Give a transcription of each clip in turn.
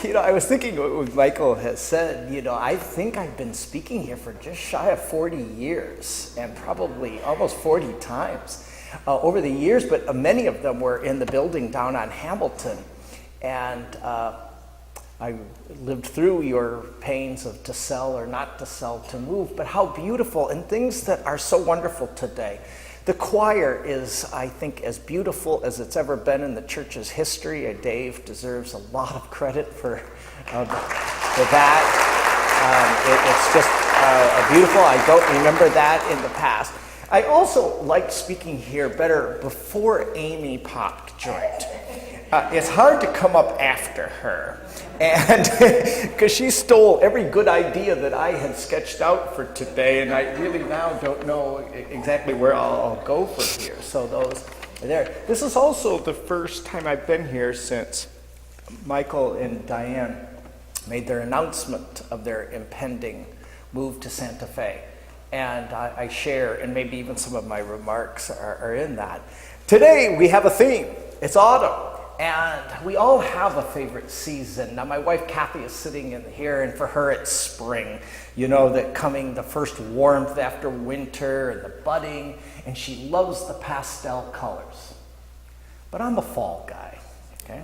I was thinking what Michael has said. I think I've been speaking here for just shy of 40 years, and probably almost 40 times over the years, but many of them were in the building down on Hamilton. And I lived through your pains of to sell or not to sell, to move, but how beautiful, and things that are so wonderful today. The choir is, I think, as beautiful as it's ever been in the church's history. Dave deserves a lot of credit for that. It's just beautiful. I don't remember that in the past. I also liked speaking here better before Amy Popp joined. It's hard to come up after her, and because she stole every good idea that I had sketched out for today, and I really now don't know exactly where I'll go from here. So those are there. This is also the first time I've been here since Michael and Diane made their announcement of their impending move to Santa Fe. And I share, and maybe even some of my remarks are in that. Today we have a theme. It's autumn. And we all have a favorite season. Now, my wife Kathy is sitting in here, and for her it's spring. That coming, the first warmth after winter, and the budding, and she loves the pastel colors. But I'm a fall guy, okay?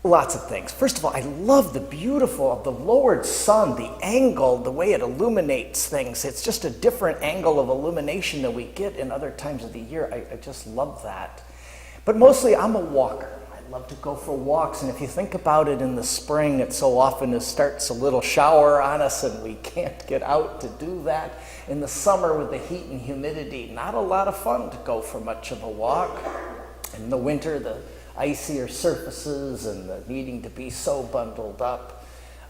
Lots of things. First of all, I love the beautiful of the lowered sun, the angle, the way it illuminates things. It's just a different angle of illumination than we get in other times of the year. I just love that. But mostly, I'm a walker. I love to go for walks, and if you think about it, in the spring, it so often starts a little shower on us, and we can't get out to do that. In the summer, with the heat and humidity, not a lot of fun to go for much of a walk. In the winter, the icier surfaces and the needing to be so bundled up,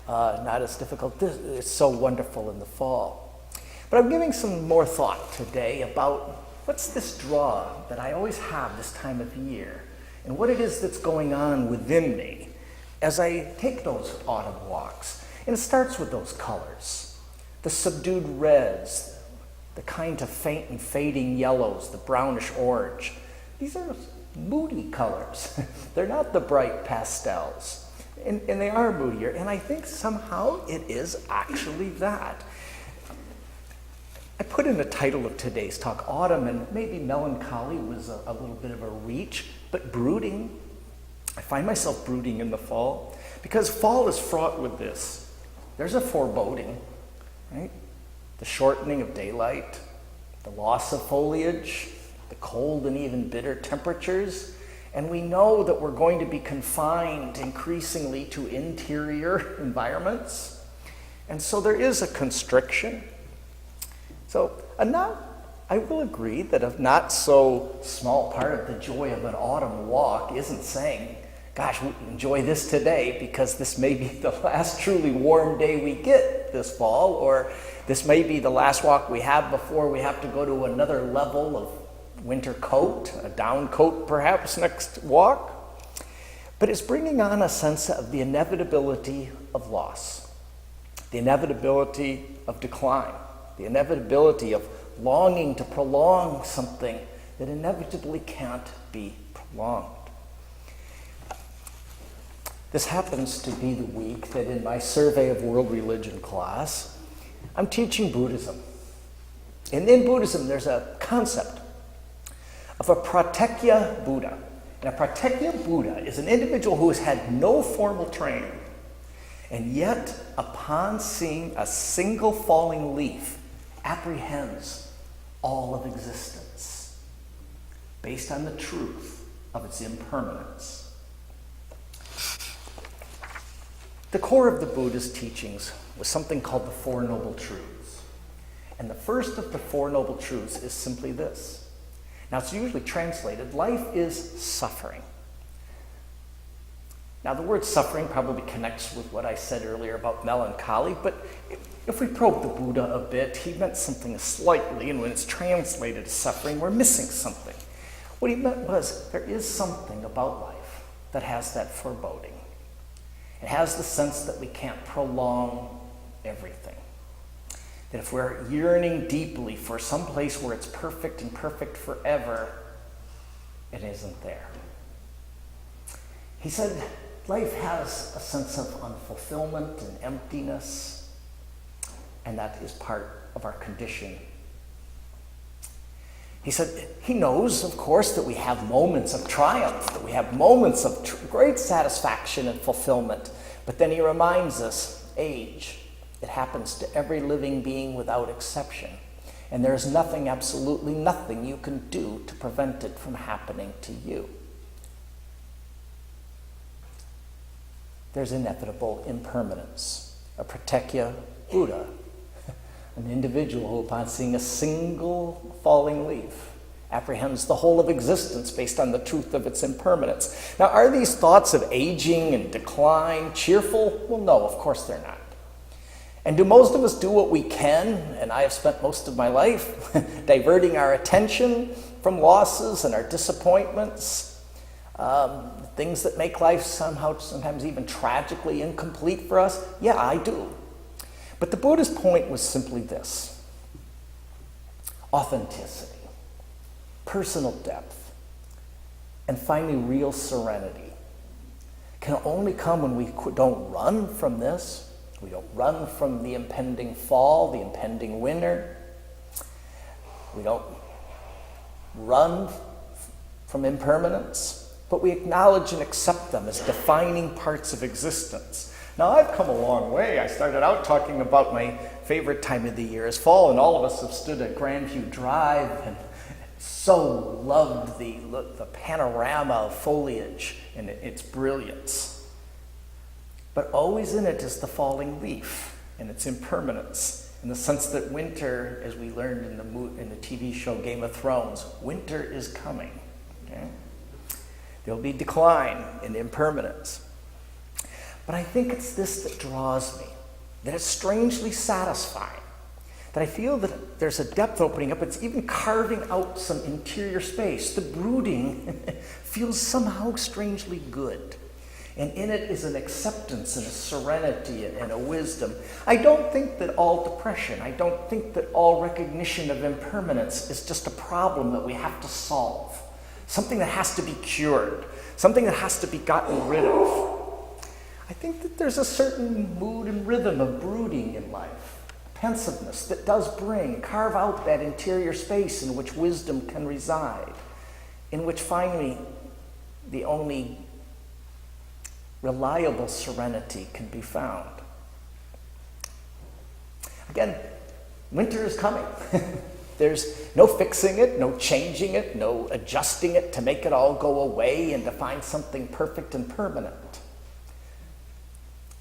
not as difficult. It's so wonderful in the fall. But I'm giving some more thought today about what's this draw that I always have this time of year, and what it is that's going on within me as I take those autumn walks. And it starts with those colors, the subdued reds, the kind of faint and fading yellows, the brownish orange. These are moody colors. They're not the bright pastels, and they are moodier, and I think somehow it is actually that. I put in the title of today's talk, Autumn, and maybe melancholy was a little bit of a reach, but brooding. I find myself brooding in the fall, because fall is fraught with this. There's a foreboding, right? The shortening of daylight, the loss of foliage, the cold and even bitter temperatures, and we know that we're going to be confined increasingly to interior environments. And so there is a constriction. So I will agree that a not so small part of the joy of an autumn walk isn't saying, gosh, we enjoy this today because this may be the last truly warm day we get this fall, or this may be the last walk we have before we have to go to another level of winter coat, a down coat perhaps next walk. But it's bringing on a sense of the inevitability of loss, the inevitability of decline, the inevitability of longing to prolong something that inevitably can't be prolonged. This happens to be the week that in my survey of world religion class, I'm teaching Buddhism. And in Buddhism, there's a concept of a pratyekya Buddha. And a pratyekya Buddha is an individual who has had no formal training, and yet, upon seeing a single falling leaf, apprehends all of existence based on the truth of its impermanence. The core of the Buddha's teachings was something called the Four Noble Truths. And the first of the Four Noble Truths is simply this. Now, it's usually translated, life is suffering. Now, the word suffering probably connects with what I said earlier about melancholy, but if we probe the Buddha a bit, he meant something slightly, and when it's translated as suffering, we're missing something. What he meant was there is something about life that has that foreboding. It has the sense that we can't prolong everything. That if we're yearning deeply for some place where it's perfect and perfect forever, it isn't there. He said, life has a sense of unfulfillment and emptiness, and that is part of our condition. He said, he knows, of course, that we have moments of triumph, that we have moments of great satisfaction and fulfillment, but then he reminds us, age, it happens to every living being without exception, and there's nothing, absolutely nothing you can do to prevent it from happening to you. There's inevitable impermanence. A Pratyeka Buddha, an individual who, upon seeing a single falling leaf, apprehends the whole of existence based on the truth of its impermanence. Now, are these thoughts of aging and decline cheerful? Well, no, of course they're not. And do most of us do what we can, and I have spent most of my life diverting our attention from losses and our disappointments, things that make life somehow, sometimes even tragically incomplete for us? Yeah, I do. But the Buddha's point was simply this: authenticity, personal depth, and finally real serenity can only come when we don't run from this. We don't run from the impending fall, the impending winter. We don't run from impermanence, but we acknowledge and accept them as defining parts of existence. Now, I've come a long way. I started out talking about my favorite time of the year is fall, and all of us have stood at Grandview Drive and so loved the panorama of foliage and its brilliance. But always in it is the falling leaf and its impermanence, in the sense that winter, as we learned in the TV show Game of Thrones, winter is coming. Okay? There'll be decline and impermanence. But I think it's this that draws me, that it's strangely satisfying, that I feel that there's a depth opening up. It's even carving out some interior space. The brooding feels somehow strangely good. And in it is an acceptance and a serenity and a wisdom. I don't think that all depression, I don't think that all recognition of impermanence is just a problem that we have to solve. Something that has to be cured. Something that has to be gotten rid of. I think that there's a certain mood and rhythm of brooding in life, pensiveness that does carve out that interior space in which wisdom can reside, in which finally the only reliable serenity can be found. Again, winter is coming. There's no fixing it, no changing it, no adjusting it to make it all go away and to find something perfect and permanent.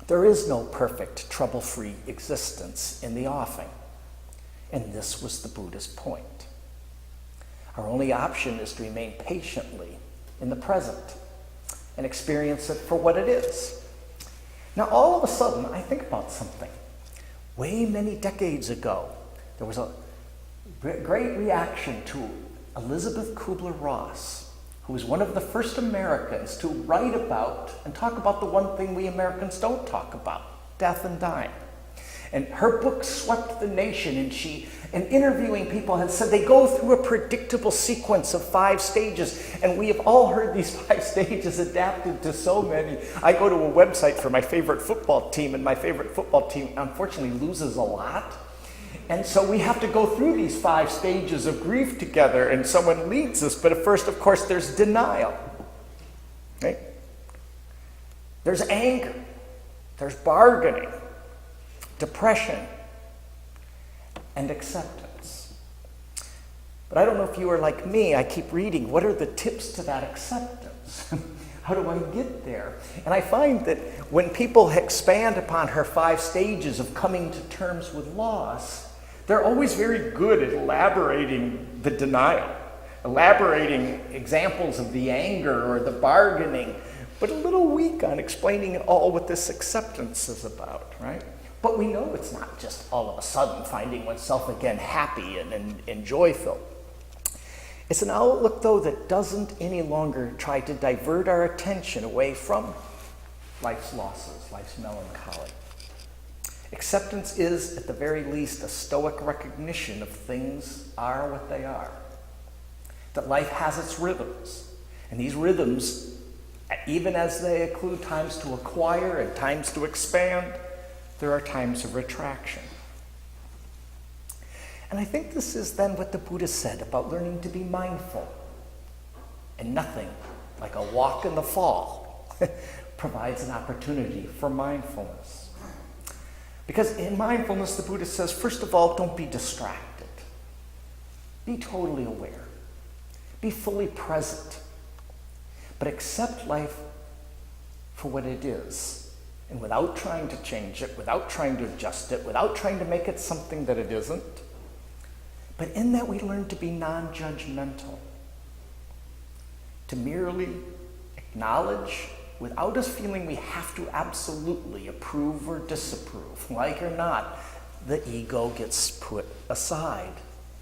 There is no perfect, trouble-free existence in the offing. And this was the Buddha's point. Our only option is to remain patiently in the present and experience it for what it is. Now, all of a sudden, I think about something. Way many decades ago, there was a great reaction to Elizabeth Kubler-Ross, who was one of the first Americans to write about and talk about the one thing we Americans don't talk about, death and dying. And her book swept the nation, and interviewing people had said they go through a predictable sequence of 5 stages, and we have all heard these 5 stages adapted to so many. I go to a website for my favorite football team, and my favorite football team unfortunately loses a lot. And so we have to go through these 5 stages of grief together, and someone leads us. But at first, of course, there's denial. Right? There's anger. There's bargaining, depression, and acceptance. But I don't know if you are like me. I keep reading, what are the tips to that acceptance? How do I get there? And I find that when people expand upon her 5 stages of coming to terms with loss, they're always very good at elaborating the denial, elaborating examples of the anger or the bargaining, but a little weak on explaining at all what this acceptance is about, right? But we know it's not just all of a sudden finding oneself again happy and joyful. It's an outlook, though, that doesn't any longer try to divert our attention away from life's losses, life's melancholy. Acceptance is, at the very least, a stoic recognition of things are what they are. That life has its rhythms, and these rhythms Even as they include times to acquire and times to expand, there are times of retraction. And I think this is then what the Buddha said about learning to be mindful. And nothing like a walk in the fall provides an opportunity for mindfulness. Because in mindfulness, the Buddha says, first of all, don't be distracted. Be totally aware. Be fully present. But accept life for what it is. And without trying to change it, without trying to adjust it, without trying to make it something that it isn't. But in that we learn to be non-judgmental. To merely acknowledge, without us feeling we have to absolutely approve or disapprove. Like or not, the ego gets put aside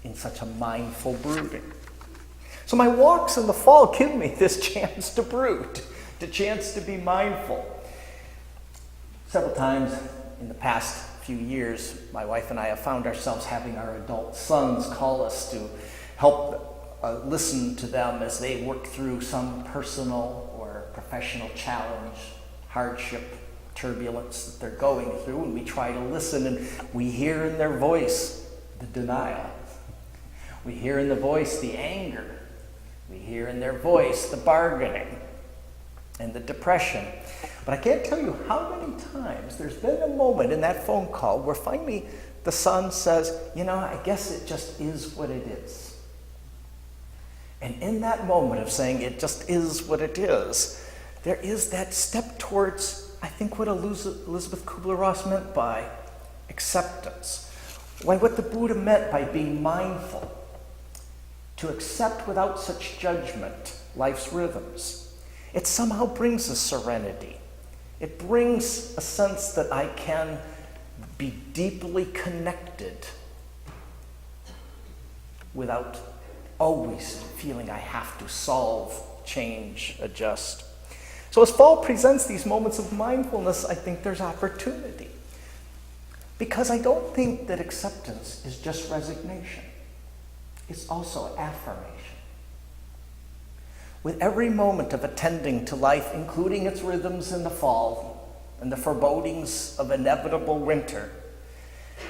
in such a mindful brooding. So my walks in the fall give me this chance to brood, the chance to be mindful. Several times in the past few years, my wife and I have found ourselves having our adult sons call us to help listen to them as they work through some personal or professional challenge, hardship, turbulence that they're going through, and we try to listen, and we hear in their voice the denial. We hear in the voice the anger. We hear in their voice the bargaining and the depression. But I can't tell you how many times there's been a moment in that phone call where finally the son says, I guess it just is what it is. And in that moment of saying it just is what it is, there is that step towards, I think, what Elizabeth Kubler-Ross meant by acceptance. What the Buddha meant by being mindful. To accept without such judgment life's rhythms. It somehow brings a serenity. It brings a sense that I can be deeply connected without always feeling I have to solve, change, adjust. So as fall presents these moments of mindfulness, I think there's opportunity. Because I don't think that acceptance is just resignation. It's also affirmation. With every moment of attending to life, including its rhythms in the fall and the forebodings of inevitable winter,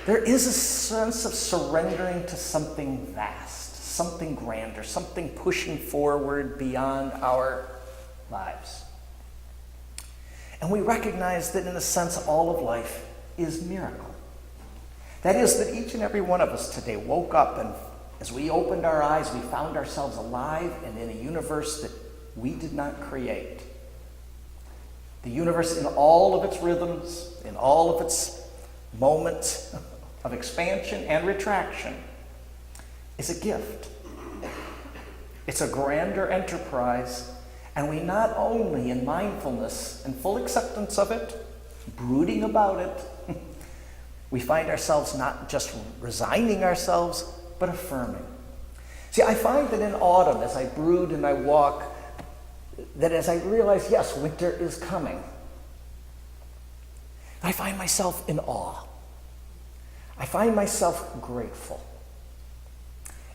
there is a sense of surrendering to something vast, something grander, something pushing forward beyond our lives. And we recognize that in a sense, all of life is miracle. That is, that each and every one of us today woke up, and as we opened our eyes, we found ourselves alive and in a universe that we did not create. The universe in all of its rhythms, in all of its moments of expansion and retraction, is a gift. It's a grander enterprise, and we not only, in mindfulness and full acceptance of it, brooding about it, we find ourselves not just resigning ourselves, but affirming. See, I find that in autumn, as I brood and I walk, that as I realize, yes, winter is coming, I find myself in awe. I find myself grateful.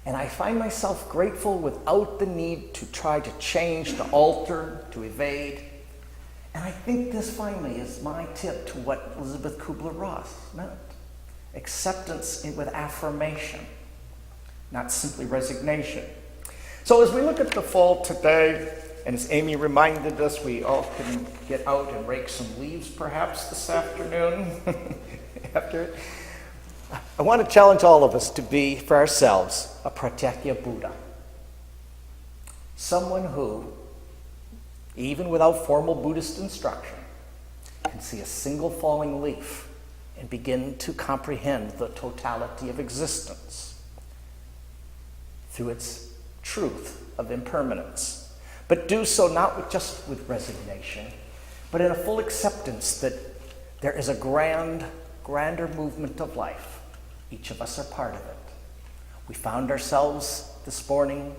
And I find myself grateful without the need to try to change, to alter, to evade. And I think this finally is my tip to what Elizabeth Kubler-Ross meant. Acceptance with affirmation, not simply resignation. So as we look at the fall today, and as Amy reminded us, we all can get out and rake some leaves perhaps this afternoon after it. I want to challenge all of us to be, for ourselves, a Pratyekya Buddha. Someone who, even without formal Buddhist instruction, can see a single falling leaf and begin to comprehend the totality of existence through its truth of impermanence. But do so not just with resignation, but in a full acceptance that there is a grander movement of life. Each of us are part of it. We found ourselves this morning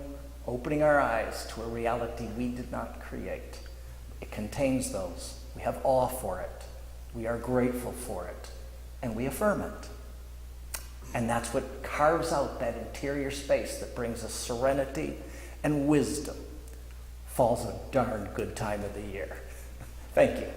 opening our eyes to a reality we did not create. It contains those. We have awe for it. We are grateful for it. And we affirm it. And that's what carves out that interior space that brings us serenity and wisdom fall's a darn good time of the year. Thank you.